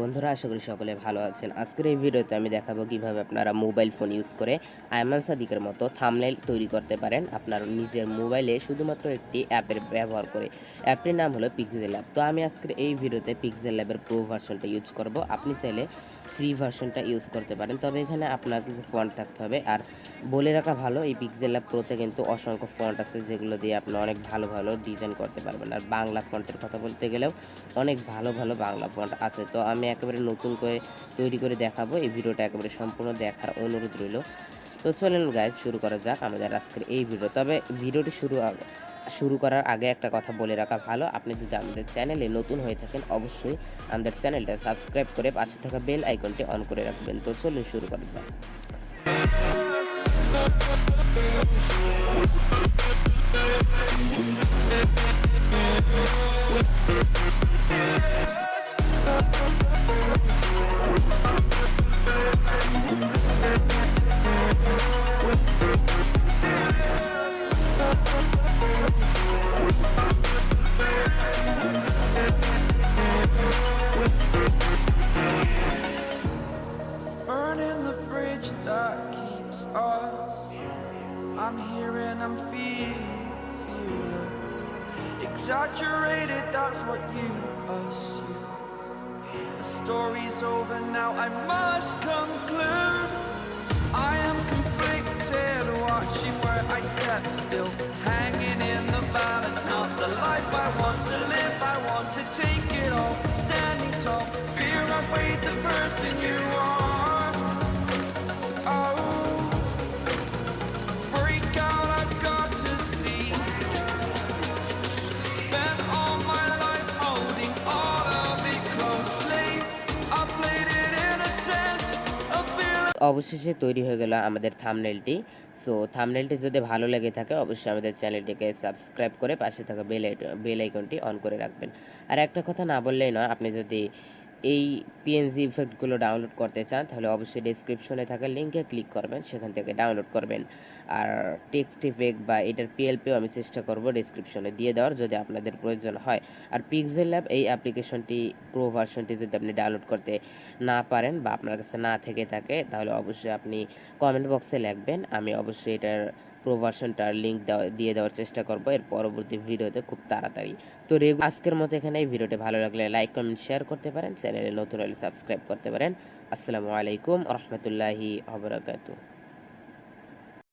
বন্ধুরা আশা করি সকলে ভালো আছেন। আজকের এই ভিডিওতে আমি দেখাবো কিভাবে আপনারা মোবাইল ফোন ইউজ করে আয়মান সাদিকের মতো থাম্বনেইল তৈরি করতে পারেন আপনার নিজের মোবাইলে শুধুমাত্র একটি অ্যাপের ব্যবহার করে। অ্যাপটির নাম হলো pixellab। তো আমি আজকের এই ভিডিওতে pixellab-এর প্রো ভার্সনটা ইউজ করব। আপনি চাইলে ফ্রি ভার্সনটা ইউজ করতে পারেন, তবে এখানে আপনার কিছু ফন্ট থাকতে হবে। আর বলে রাখা ভালো, এই pixellab প্রোতে কিন্তু অসংখ্য ফন্ট আছে যেগুলো দিয়ে আপনি অনেক ভালো ভালো ডিজাইন করতে পারবেন। আর বাংলা ফন্টের কথা বলতে গেলেও অনেক ভালো ভালো বাংলা ফন্ট আছে। তো আমি একেবারে নতুন করে তৈরি করে দেখাবো। এই ভিডিওটা একেবারে সম্পূর্ণ দেখার অনুরোধ রইল। তো চলেন গাইজ, শুরু করা যাক আমাদের আজকের এই ভিডিও। তবে ভিডিওটি শুরু করার আগে একটা কথা বলে রাখা ভালো, আপনি যদি আমাদের চ্যানেলে নতুন হয়ে থাকেন অবশ্যই আমাদের চ্যানেলটা সাবস্ক্রাইব করে পাশে থাকা বেল আইকনটি অন করে রাখবেন। তো চলুন শুরু করা যাক। Burning the bridge that keeps us. I'm here and I'm feeling fearless. Exaggerated, that's what you assume. The story's over now, I must conclude. I am conflicted, watching where I step still, hanging in the balance. Not the life I want to live, I want to take it all. Standing tall, fear I weighed the person you are. Oh, break out, I've got to see. Spent all my life holding all of it closely. I played it in a sense of feeling. অবশেষে তৈরি হয়ে গেল আমাদের থাম্বনেইলটি। So থাম্বনেইলটি যদি ভালো লেগে থাকে অবশ্যই আমাদের চ্যানেলটিকে সাবস্ক্রাইব করে পাশে থাকা বেল আইকনটি অন করে রাখবেন। আর একটা কথা না বললেই নয়, আপনি যদি এই পিএনজি ইফেক্টগুলো ডাউনলোড করতে চান তাহলে অবশ্যই ডেসক্রিপশনে থাকা লিঙ্কে ক্লিক করবেন, সেখান থেকে ডাউনলোড করবেন। আর টেক্সট ইফেক্ট বা এটার পিএলপিও আমি চেষ্টা করব ডেসক্রিপশনে দিয়ে দেওয়ার, যদি আপনাদের প্রয়োজন হয়। আর pixellab এই অ্যাপ্লিকেশনটি প্রো ভার্সনটি যদি আপনি ডাউনলোড করতে না পারেন বা আপনার কাছে না থেকে থাকে তাহলে অবশ্যই আপনি কমেন্ট বক্সে লিখবেন, আমি অবশ্যই এটার প্রো ভার্সনটার লিঙ্ক দিয়ে দেওয়ার চেষ্টা করব এর পরবর্তী ভিডিওতে খুব তাড়াতাড়ি। তো আজকের মতো এখানে এই ভিডিওটি ভালো লাগলে লাইক কমেন্ট শেয়ার করতে পারেন, চ্যানেলে নতুন হলে সাবস্ক্রাইব করতে পারেন। আসসালামু আলাইকুম রহমতুল্লাহি ওয়া বারাকাতুহু।